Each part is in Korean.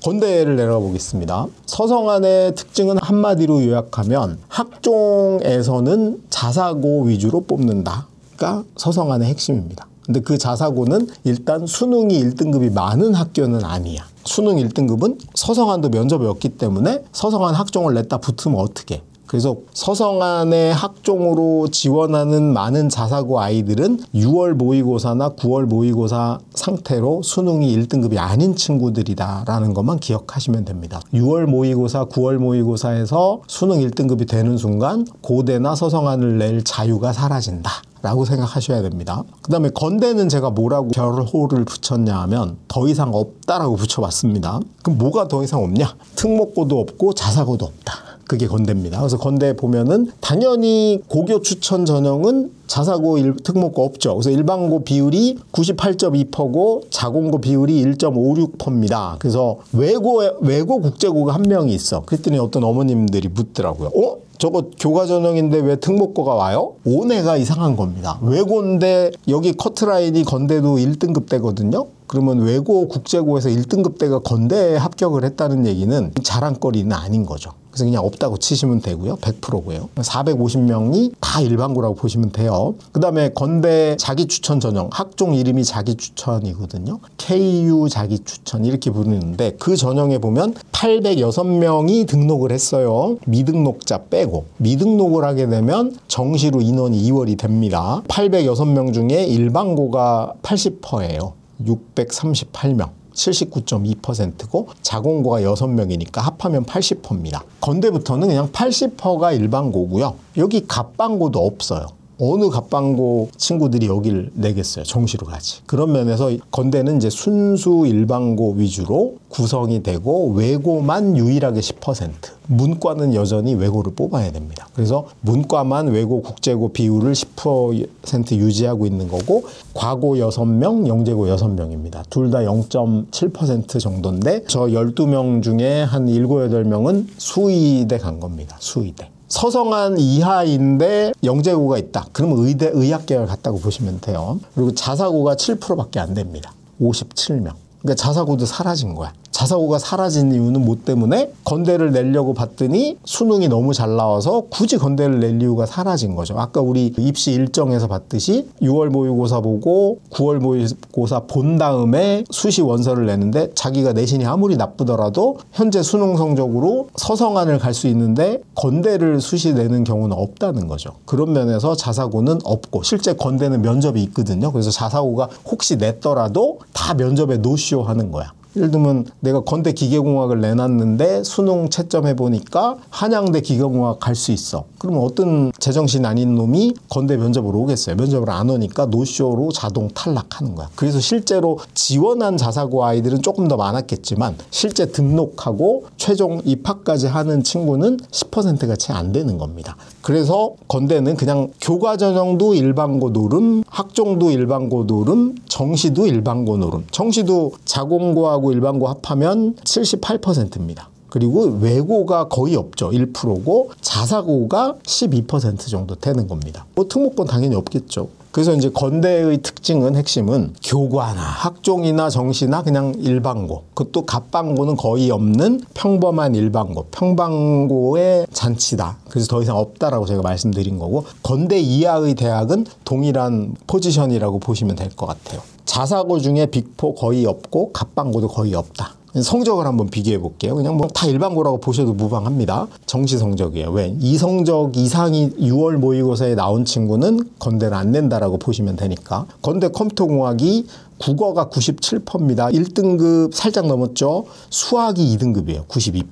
건대를 내려가 보겠습니다. 서성안의 특징은 한마디로 요약하면 학종에서는 자사고 위주로 뽑는다가 서성안의 핵심입니다. 근데 그 자사고는 일단 수능이 1등급이 많은 학교는 아니야. 수능 1등급은 서성안도 면접이 없기 때문에 서성안 학종을 냈다 붙으면 어떻게? 그래서 서성안의 학종으로 지원하는 많은 자사고 아이들은 6월 모의고사나 9월 모의고사 상태로 수능이 1등급이 아닌 친구들이다라는 것만 기억하시면 됩니다. 6월 모의고사, 9월 모의고사에서 수능 1등급이 되는 순간 고대나 서성안을 낼 자유가 사라진다 라고 생각하셔야 됩니다. 그 다음에 건대는 제가 뭐라고 별호를 붙였냐 하면 더 이상 없다라고 붙여봤습니다. 그럼 뭐가 더 이상 없냐? 특목고도 없고 자사고도 없다. 그게 건대입니다. 그래서 건대 보면은 당연히 고교 추천 전형은 자사고 특목고 없죠. 그래서 일반고 비율이 98.2%고 자공고 비율이 1.56%입니다. 그래서 외고 국제고가 한 명이 있어. 그랬더니 어떤 어머님들이 묻더라고요. 저거 교과 전형인데 왜 특목고가 와요? 오네가 이상한 겁니다. 외고인데 여기 커트라인이 건대도 1등급 대거든요. 그러면 외고 국제고에서 1등급 대가 건대에 합격을 했다는 얘기는 자랑거리는 아닌 거죠. 그래서 그냥 없다고 치시면 되고요. 100%고요. 450명이 다 일반고라고 보시면 돼요. 그 다음에 건대 자기추천 전형, 학종 이름이 자기추천이거든요. KU 자기추천 이렇게 부르는데 그 전형에 보면 806명이 등록을 했어요. 미등록자 빼고. 미등록을 하게 되면 정시로 인원이 2월이 됩니다. 806명 중에 일반고가 80%예요. 638명. 79.2%고 자공고가 6명이니까 합하면 80%입니다. 건대부터는 그냥 80%가 일반고고요. 여기 갑방고도 없어요. 어느 갑방고 친구들이 여길 내겠어요. 정시로 가지. 그런 면에서 건대는 이제 순수 일반고 위주로 구성이 되고 외고만 유일하게 10%. 문과는 여전히 외고를 뽑아야 됩니다. 그래서 문과만 외고 국제고 비율을 10% 유지하고 있는 거고 과고 6명, 영재고 6명입니다. 둘 다 0.7% 정도인데 저 12명 중에 한 7, 8명은 수의대 간 겁니다. 수의대. 서성안 이하인데 영재고가 있다. 그러면 의학계열 갔다고 보시면 돼요. 그리고 자사고가 7%밖에 안 됩니다. 57명. 그러니까 자사고도 사라진 거야. 자사고가 사라진 이유는 뭐 때문에? 건대를 내려고 봤더니 수능이 너무 잘 나와서 굳이 건대를 낼 이유가 사라진 거죠. 아까 우리 입시 일정에서 봤듯이 6월 모의고사 보고 9월 모의고사 본 다음에 수시 원서를 내는데 자기가 내신이 아무리 나쁘더라도 현재 수능 성적으로 서성안을 갈 수 있는데 건대를 수시 내는 경우는 없다는 거죠. 그런 면에서 자사고는 없고 실제 건대는 면접이 있거든요. 그래서 자사고가 혹시 냈더라도 다 면접에 노쇼 하는 거야. 예를 들면 내가 건대 기계공학을 내놨는데 수능 채점해보니까 한양대 기계공학 갈 수 있어. 그러면 어떤 제정신 아닌 놈이 건대 면접으로 오겠어요. 면접을 안 오니까 노쇼로 자동 탈락하는 거야. 그래서 실제로 지원한 자사고 아이들은 조금 더 많았겠지만 실제 등록하고 최종 입학까지 하는 친구는 10%가 채 안 되는 겁니다. 그래서 건대는 그냥 교과 전형도 일반고 노름, 학종도 일반고 노름, 정시도 일반고 노름. 정시도 자공고하고 일반고 합하면 78%입니다. 그리고 외고가 거의 없죠. 1%고 자사고가 12% 정도 되는 겁니다. 뭐 특목고는 당연히 없겠죠. 그래서 이제 건대의 특징은 핵심은 교과나 학종이나 정시나 그냥 일반고, 그것도 갑방고는 거의 없는 평범한 일반고, 평방고의 잔치다. 그래서 더 이상 없다라고 제가 말씀드린 거고 건대 이하의 대학은 동일한 포지션이라고 보시면 될 것 같아요. 자사고 중에 빅4 거의 없고 갑방고도 거의 없다. 성적을 한번 비교해 볼게요. 그냥 뭐 다 일반고라고 보셔도 무방합니다. 정시 성적이에요. 왜? 이 성적 이상이 6월 모의고사에 나온 친구는 건대를 안 낸다라고 보시면 되니까. 건대 컴퓨터공학이 국어가 97%입니다. 1등급 살짝 넘었죠. 수학이 2등급이에요. 92%.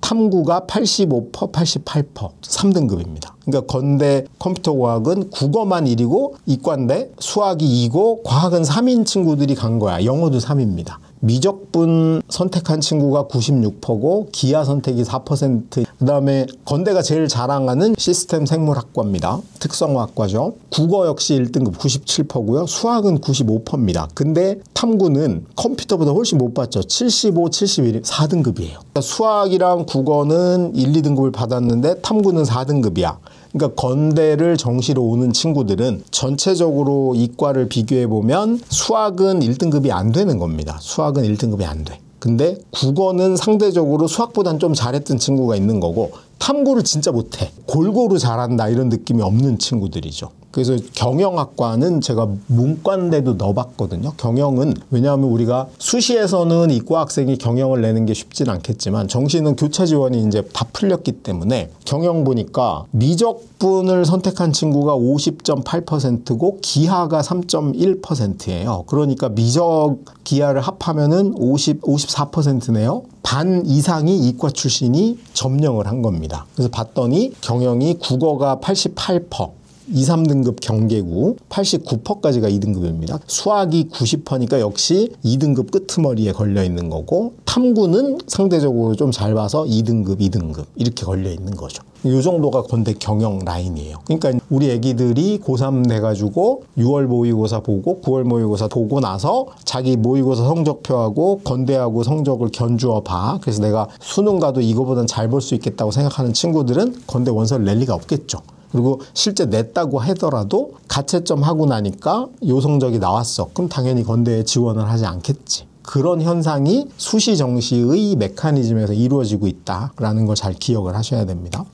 탐구가 85%, 88%, 3등급입니다. 그러니까 건대 컴퓨터공학은 국어만 1이고 이과인데 수학이 2고 과학은 3인 친구들이 간 거야. 영어도 3입니다. 미적분 선택한 친구가 96%고 기하 선택이 4%. 그다음에 건대가 제일 자랑하는 시스템 생물학과입니다. 특성화학과죠. 국어 역시 1등급 97%고요. 수학은 95%입니다. 근데 탐구는 컴퓨터보다 훨씬 못 받죠. 75, 71, 4등급이에요. 그러니까 수학이랑 국어는 1, 2등급을 받았는데 탐구는 4등급이야. 그러니까 건대를 정시로 오는 친구들은 전체적으로 이과를 비교해 보면 수학은 1등급이 안 되는 겁니다. 수학은 1등급이 안 돼. 근데 국어는 상대적으로 수학보단 좀 잘했던 친구가 있는 거고 탐구를 진짜 못해. 골고루 잘한다 이런 느낌이 없는 친구들이죠. 그래서 경영학과는 제가 문과인데도 넣어봤거든요. 경영은 왜냐하면 우리가 수시에서는 이과 학생이 경영을 내는 게 쉽진 않겠지만 정시는 교차 지원이 이제 다 풀렸기 때문에 경영 보니까 미적분을 선택한 친구가 50.8%고 기하가 3.1%예요. 그러니까 미적 기하를 합하면은 54%네요. 반 이상이 이과 출신이 점령을 한 겁니다. 그래서 봤더니 경영이 국어가 88%, 2, 3등급 경계고 89%까지가 2등급입니다. 수학이 90%니까 역시 2등급 끄트머리에 걸려 있는 거고 탐구는 상대적으로 좀 잘 봐서 2등급, 2등급 이렇게 걸려 있는 거죠. 이 정도가 건대 경영 라인이에요. 그러니까 우리 애기들이 고3 돼가지고 6월 모의고사 보고 9월 모의고사 보고 나서 자기 모의고사 성적표하고 건대하고 성적을 견주어 봐. 그래서 내가 수능 가도 이거보단 잘 볼 수 있겠다고 생각하는 친구들은 건대 원서를 낼 리가 없겠죠. 그리고 실제 냈다고 하더라도 가채점 하고 나니까 요 성적이 나왔어. 그럼 당연히 건대에 지원을 하지 않겠지. 그런 현상이 수시 정시의 메커니즘에서 이루어지고 있다라는 걸 잘 기억을 하셔야 됩니다.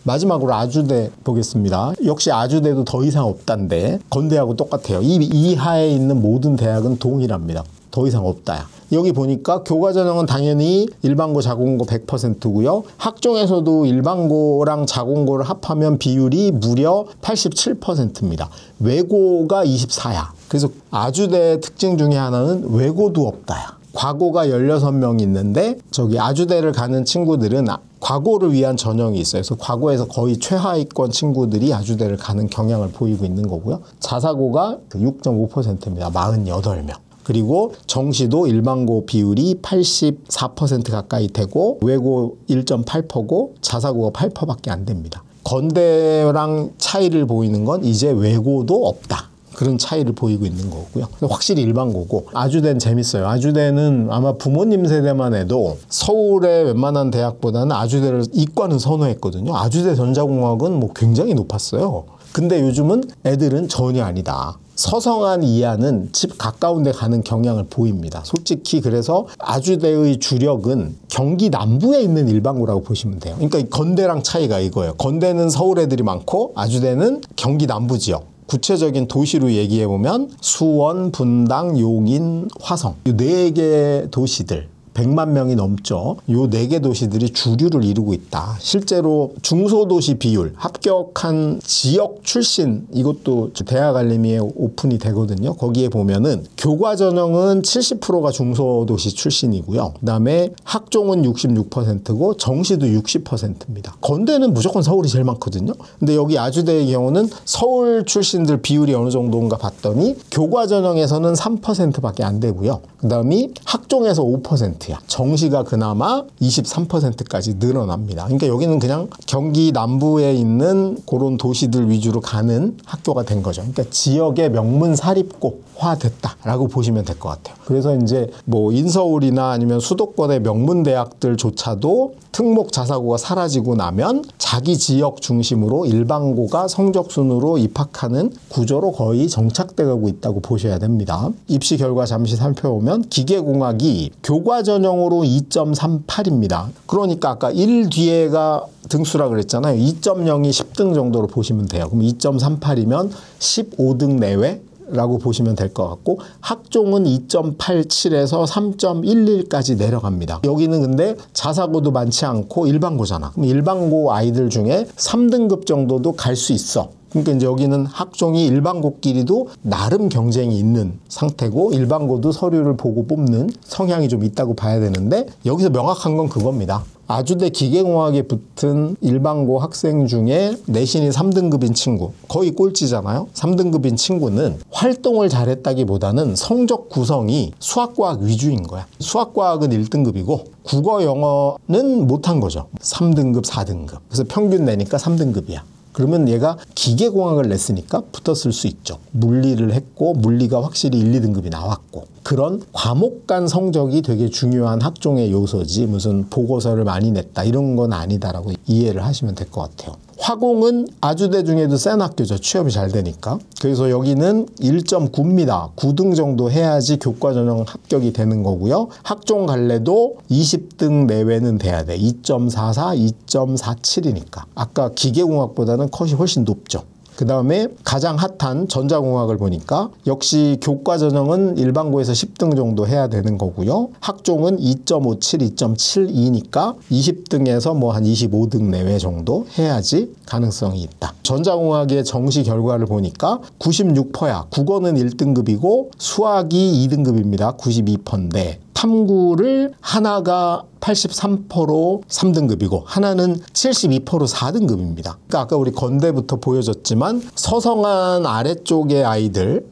마지막으로 아주대 보겠습니다. 역시 아주대도 더 이상 없단데 건대하고 똑같아요. 이 이하에 있는 모든 대학은 동일합니다. 더 이상 없다야. 여기 보니까 교과전형은 당연히 일반고, 자공고 100%고요. 학종에서도 일반고랑 자공고를 합하면 비율이 무려 87%입니다. 외고가 24야. 그래서 아주대 특징 중에 하나는 외고도 없다야. 과고가 16명 있는데 저기 아주대를 가는 친구들은 과고를 위한 전형이 있어요. 그래서 과고에서 거의 최하위권 친구들이 아주대를 가는 경향을 보이고 있는 거고요. 자사고가 6.5%입니다. 48명. 그리고 정시도 일반고 비율이 84% 가까이 되고 외고 1.8%고 자사고가 8%밖에 안 됩니다. 건대랑 차이를 보이는 건 이제 외고도 없다. 그런 차이를 보이고 있는 거고요. 확실히 일반고고 아주대는 재밌어요. 아주대는 아마 부모님 세대만 해도 서울의 웬만한 대학보다는 아주대를 이과는 선호했거든요. 아주대 전자공학은 뭐 굉장히 높았어요. 근데 요즘은 애들은 전혀 아니다. 서성한 이하는 집 가까운 데 가는 경향을 보입니다. 솔직히 그래서 아주대의 주력은 경기 남부에 있는 일반고라고 보시면 돼요. 그러니까 건대랑 차이가 이거예요. 건대는 서울 애들이 많고 아주대는 경기 남부 지역. 구체적인 도시로 얘기해보면 수원, 분당, 용인, 화성 이 4개 도시들 100만 명이 넘죠. 이 4개 도시들이 주류를 이루고 있다. 실제로 중소도시 비율, 합격한 지역 출신 이것도 대학 알림이에 오픈이 되거든요. 거기에 보면은 교과 전형은 70%가 중소도시 출신이고요. 그다음에 학종은 66%고 정시도 60%입니다. 건대는 무조건 서울이 제일 많거든요. 근데 여기 아주대의 경우는 서울 출신들 비율이 어느 정도인가 봤더니 교과 전형에서는 3%밖에 안 되고요. 그다음이 학종에서 5%. 정시가 그나마 23%까지 늘어납니다. 그러니까 여기는 그냥 경기 남부에 있는 그런 도시들 위주로 가는 학교가 된 거죠. 그러니까 지역의 명문 사립고화됐다라고 보시면 될 것 같아요. 그래서 이제 뭐 인서울이나 아니면 수도권의 명문 대학들조차도 특목 자사고가 사라지고 나면 자기 지역 중심으로 일반고가 성적 순으로 입학하는 구조로 거의 정착되고 있다고 보셔야 됩니다. 입시 결과 잠시 살펴보면 기계공학이 교과 전형으로 2.38입니다. 그러니까 아까 1 뒤에가 등수라 그랬잖아요. 2.0이 10등 정도로 보시면 돼요. 그럼 2.38이면 15등 내외? 라고 보시면 될 것 같고 학종은 2.87에서 3.11까지 내려갑니다. 여기는 근데 자사고도 많지 않고 일반고잖아. 그럼 일반고 아이들 중에 3등급 정도도 갈 수 있어. 그러니까 이제 여기는 학종이 일반고끼리도 나름 경쟁이 있는 상태고 일반고도 서류를 보고 뽑는 성향이 좀 있다고 봐야 되는데 여기서 명확한 건 그겁니다. 아주대 기계공학에 붙은 일반고 학생 중에 내신이 3등급인 친구 거의 꼴찌잖아요. 3등급인 친구는 활동을 잘했다기보다는 성적 구성이 수학과학 위주인 거야. 수학과학은 1등급이고 국어 영어는 못한 거죠. 3등급 4등급 그래서 평균 내니까 3등급이야. 그러면 얘가 기계공학을 냈으니까 붙었을 수 있죠. 물리를 했고 물리가 확실히 1, 2등급이 나왔고 그런 과목 간 성적이 되게 중요한 학종의 요소지 무슨 보고서를 많이 냈다 이런 건 아니다라고 이해를 하시면 될 것 같아요. 화공은 아주대 중에도 센 학교죠. 취업이 잘 되니까. 그래서 여기는 1.9입니다. 9등 정도 해야지 교과 전형 합격이 되는 거고요. 학종 갈래도 20등 내외는 돼야 돼. 2.44, 2.47이니까. 아까 기계공학보다는 컷이 훨씬 높죠. 그 다음에 가장 핫한 전자공학을 보니까 역시 교과 전형은 일반고에서 10등 정도 해야 되는 거고요. 학종은 2.57, 2.72니까 20등에서 뭐 한 25등 내외 정도 해야지 가능성이 있다. 전자공학의 정시 결과를 보니까 96%야. 국어는 1등급이고 수학이 2등급입니다. 92%인데 탐구를 하나가 83%로 3등급이고 하나는 72% 4등급입니다. 그러니까 아까 우리 건대부터 보여줬지만 서성한 아래쪽의 아이들의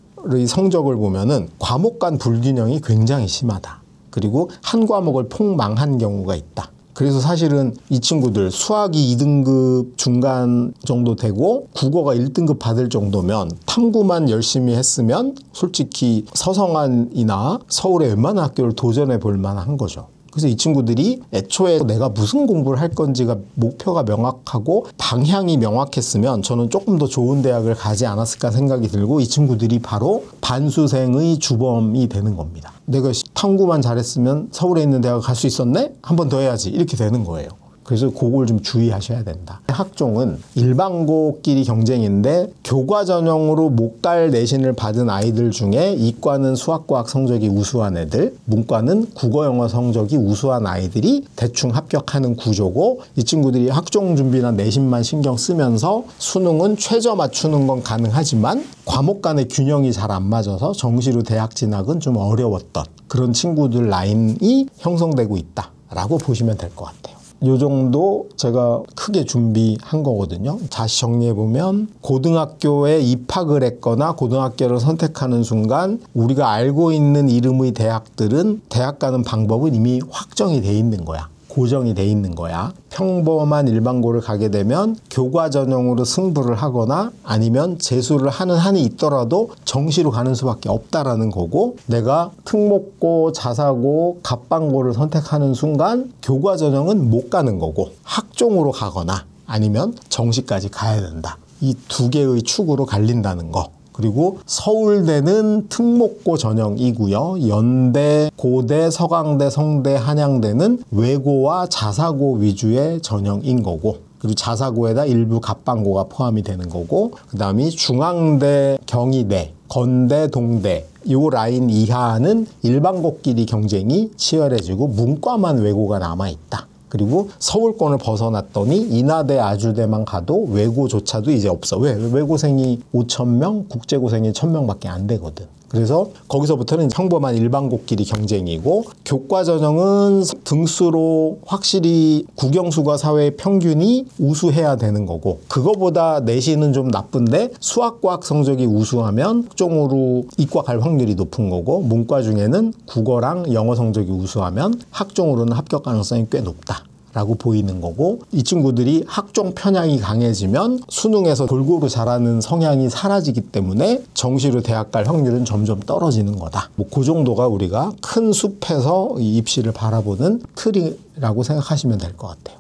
성적을 보면은 과목 간 불균형이 굉장히 심하다. 그리고 한 과목을 폭망한 경우가 있다. 그래서 사실은 이 친구들 수학이 2등급 중간 정도 되고 국어가 1등급 받을 정도면 탐구만 열심히 했으면 솔직히 서성한이나 서울의 웬만한 학교를 도전해 볼 만한 거죠. 그래서 이 친구들이 애초에 내가 무슨 공부를 할 건지가 목표가 명확하고 방향이 명확했으면 저는 조금 더 좋은 대학을 가지 않았을까 생각이 들고 이 친구들이 바로 반수생의 주범이 되는 겁니다. 내가 탐구만 잘했으면 서울에 있는 대학을 갈 수 있었네? 한 번 더 해야지. 이렇게 되는 거예요. 그래서 그걸 좀 주의하셔야 된다. 학종은 일반고끼리 경쟁인데 교과 전형으로 못 갈 내신을 받은 아이들 중에 이과는 수학과학 성적이 우수한 애들, 문과는 국어 영어 성적이 우수한 아이들이 대충 합격하는 구조고 이 친구들이 학종 준비나 내신만 신경 쓰면서 수능은 최저 맞추는 건 가능하지만 과목 간의 균형이 잘 안 맞아서 정시로 대학 진학은 좀 어려웠던 그런 친구들 라인이 형성되고 있다라고 보시면 될 것 같아요. 요 정도 제가 크게 준비한 거거든요. 다시 정리해보면 고등학교에 입학을 했거나 고등학교를 선택하는 순간 우리가 알고 있는 이름의 대학들은 대학 가는 방법은 이미 확정이 돼 있는 거야. 고정이 돼 있는 거야. 평범한 일반고를 가게 되면 교과 전형으로 승부를 하거나 아니면 재수를 하는 한이 있더라도 정시로 가는 수밖에 없다라는 거고 내가 특목고, 자사고, 갑방고를 선택하는 순간 교과 전형은 못 가는 거고 학종으로 가거나 아니면 정시까지 가야 된다. 이 두 개의 축으로 갈린다는 거. 그리고 서울대는 특목고 전형이고요. 연대, 고대, 서강대, 성대, 한양대는 외고와 자사고 위주의 전형인 거고 그리고 자사고에다 일부 갑방고가 포함이 되는 거고 그 다음이 중앙대, 경희대, 건대, 동대 요 라인 이하는 일반고끼리 경쟁이 치열해지고 문과만 외고가 남아있다. 그리고 서울권을 벗어났더니 인하대, 아주대만 가도 외고조차도 이제 없어. 왜? 외고생이 5,000명, 국제고생이 1,000명밖에 안 되거든. 그래서 거기서부터는 평범한 일반고끼리 경쟁이고 교과 전형은 등수로 확실히 국영수가 사회의 평균이 우수해야 되는 거고 그거보다 내신은 좀 나쁜데 수학과학 성적이 우수하면 학종으로 이과 갈 확률이 높은 거고 문과 중에는 국어랑 영어 성적이 우수하면 학종으로는 합격 가능성이 꽤 높다. 라고 보이는 거고 이 친구들이 학종 편향이 강해지면 수능에서 골고루 잘하는 성향이 사라지기 때문에 정시로 대학 갈 확률은 점점 떨어지는 거다. 뭐 그 정도가 우리가 큰 숲에서 이 입시를 바라보는 틀이라고 생각하시면 될 것 같아요.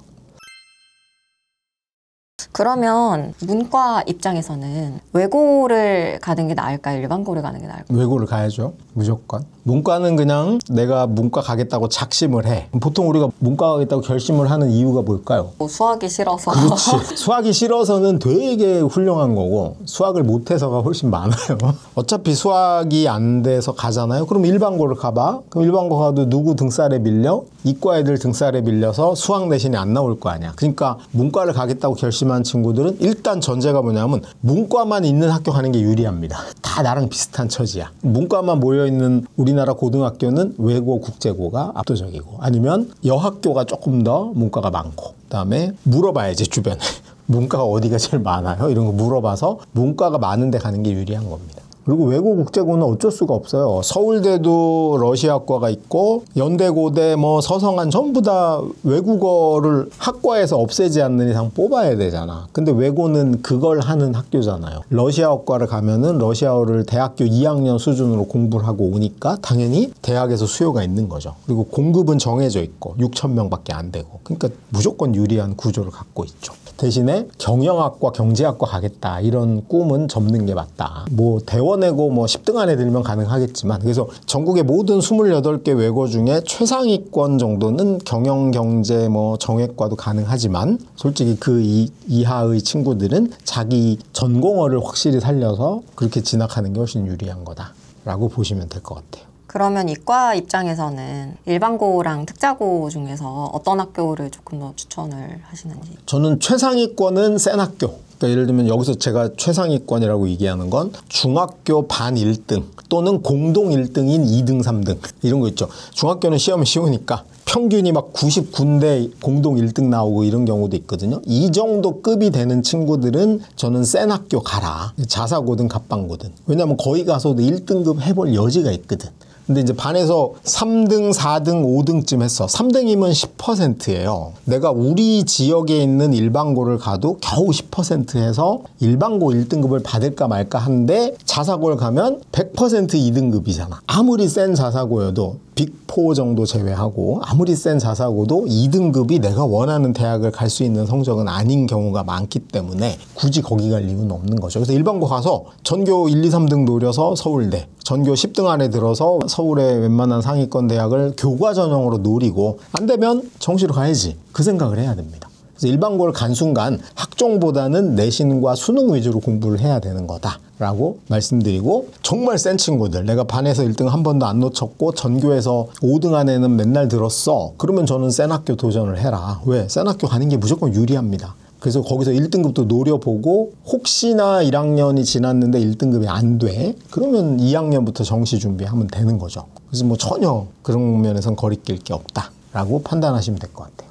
그러면 문과 입장에서는 외고를 가는 게 나을까요? 일반고를 가는 게 나을까요? 외고를 가야죠. 무조건. 문과는 그냥 내가 문과 가겠다고 작심을 해. 보통 우리가 문과 가겠다고 결심을 하는 이유가 뭘까요? 뭐 수학이 싫어서. 그렇지. 수학이 싫어서는 되게 훌륭한 거고 수학을 못해서가 훨씬 많아요. 어차피 수학이 안 돼서 가잖아요. 그럼 일반고를 가봐. 그럼 일반고 가도 누구 등살에 밀려? 이과 애들 등살에 밀려서 수학 내신이 안 나올 거 아니야. 그러니까 문과를 가겠다고 결심한 친구들은 일단 전제가 뭐냐면 문과만 있는 학교 가는 게 유리합니다. 다 나랑 비슷한 처지야. 문과만 모여있는 우리나라 고등학교는 외고, 국제고가 압도적이고 아니면 여학교가 조금 더 문과가 많고 그다음에 물어봐야지 주변에 문과가 어디가 제일 많아요? 이런 거 물어봐서 문과가 많은 데 가는 게 유리한 겁니다. 그리고 외고 국제고는 어쩔 수가 없어요. 서울대도 러시아과가 있고 연대고대 뭐 서성한 전부 다 외국어를 학과에서 없애지 않는 이상 뽑아야 되잖아. 근데 외고는 그걸 하는 학교잖아요. 러시아어과를 가면은 러시아어를 대학교 2학년 수준으로 공부를 하고 오니까 당연히 대학에서 수요가 있는 거죠. 그리고 공급은 정해져 있고 6,000명밖에 안 되고. 그러니까 무조건 유리한 구조를 갖고 있죠. 대신에 경영학과, 경제학과 가겠다 이런 꿈은 접는 게 맞다. 뭐 대원외고 뭐 10등 안에 들면 가능하겠지만 그래서 전국의 모든 28개 외고 중에 최상위권 정도는 경영, 경제, 뭐 정외과도 가능하지만 솔직히 그 이하의 친구들은 자기 전공어를 확실히 살려서 그렇게 진학하는 게 훨씬 유리한 거다라고 보시면 될 것 같아요. 그러면 이과 입장에서는 일반고랑 특자고 중에서 어떤 학교를 조금 더 추천을 하시는지? 저는 최상위권은 센 학교. 그러니까 예를 들면 여기서 제가 최상위권이라고 얘기하는 건 중학교 반 1등 또는 공동 1등인 2등, 3등 이런 거 있죠. 중학교는 시험이 쉬우니까 평균이 막 99인데 공동 1등 나오고 이런 경우도 있거든요. 이 정도 급이 되는 친구들은 저는 센 학교 가라. 자사고든 갑방고든. 왜냐하면 거기 가서도 1등급 해볼 여지가 있거든. 근데 이제 반에서 3등, 4등, 5등쯤 했어. 3등이면 10%예요. 내가 우리 지역에 있는 일반고를 가도 겨우 10% 해서 일반고 1등급을 받을까 말까 하는데 자사고를 가면 100% 2등급이잖아. 아무리 센 자사고여도 빅4 정도 제외하고 아무리 센 자사고도 2등급이 내가 원하는 대학을 갈 수 있는 성적은 아닌 경우가 많기 때문에 굳이 거기 갈 이유는 없는 거죠. 그래서 일반고 가서 전교 1, 2, 3등 노려서 서울대, 전교 10등 안에 들어서 서울의 웬만한 상위권 대학을 교과 전형으로 노리고 안 되면 정시로 가야지. 그 생각을 해야 됩니다. 그래서 일반고를 간 순간 학종보다는 내신과 수능 위주로 공부를 해야 되는 거다라고 말씀드리고 정말 센 친구들 내가 반에서 1등 한 번도 안 놓쳤고 전교에서 5등 안에는 맨날 들었어. 그러면 저는 센 학교 도전을 해라. 왜? 센 학교 가는 게 무조건 유리합니다. 그래서 거기서 1등급도 노려보고 혹시나 1학년이 지났는데 1등급이 안 돼? 그러면 2학년부터 정시 준비하면 되는 거죠. 그래서 뭐 전혀 그런 면에선 거리낄 게 없다라고 판단하시면 될 것 같아요.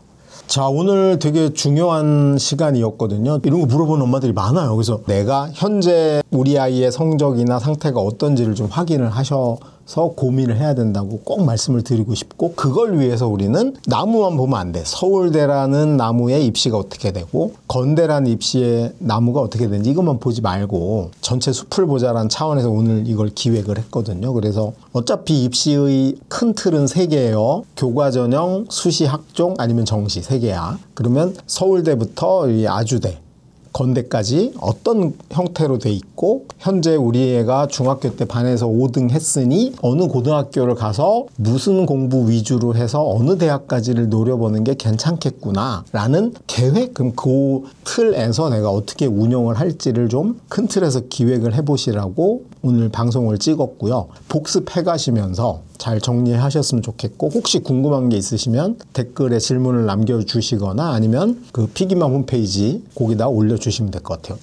자, 오늘 되게 중요한 시간이었거든요. 이런 거 물어보는 엄마들이 많아요. 그래서 내가 현재 우리 아이의 성적이나 상태가 어떤지를 좀 확인을 하셔서 고민을 해야 된다고 꼭 말씀을 드리고 싶고 그걸 위해서 우리는 나무만 보면 안 돼. 서울대라는 나무의 입시가 어떻게 되고 건대라는 입시의 나무가 어떻게 되는지 이것만 보지 말고 전체 숲을 보자라는 차원에서 오늘 이걸 기획을 했거든요. 그래서 어차피 입시의 큰 틀은 3개예요. 교과전형, 수시 학종 아니면 정시 3개야. 그러면 서울대부터 이 아주대 건대까지 어떤 형태로 돼 있고 현재 우리 애가 중학교 때 반에서 5등 했으니 어느 고등학교를 가서 무슨 공부 위주로 해서 어느 대학까지를 노려보는 게 괜찮겠구나 라는 계획, 그럼 그 틀에서 내가 어떻게 운영을 할지를 좀 큰 틀에서 기획을 해보시라고 오늘 방송을 찍었고요. 복습해 가시면서 잘 정리하셨으면 좋겠고 혹시 궁금한 게 있으시면 댓글에 질문을 남겨주시거나 아니면 그 피기맘 홈페이지 거기다 올려주시면 될 것 같아요.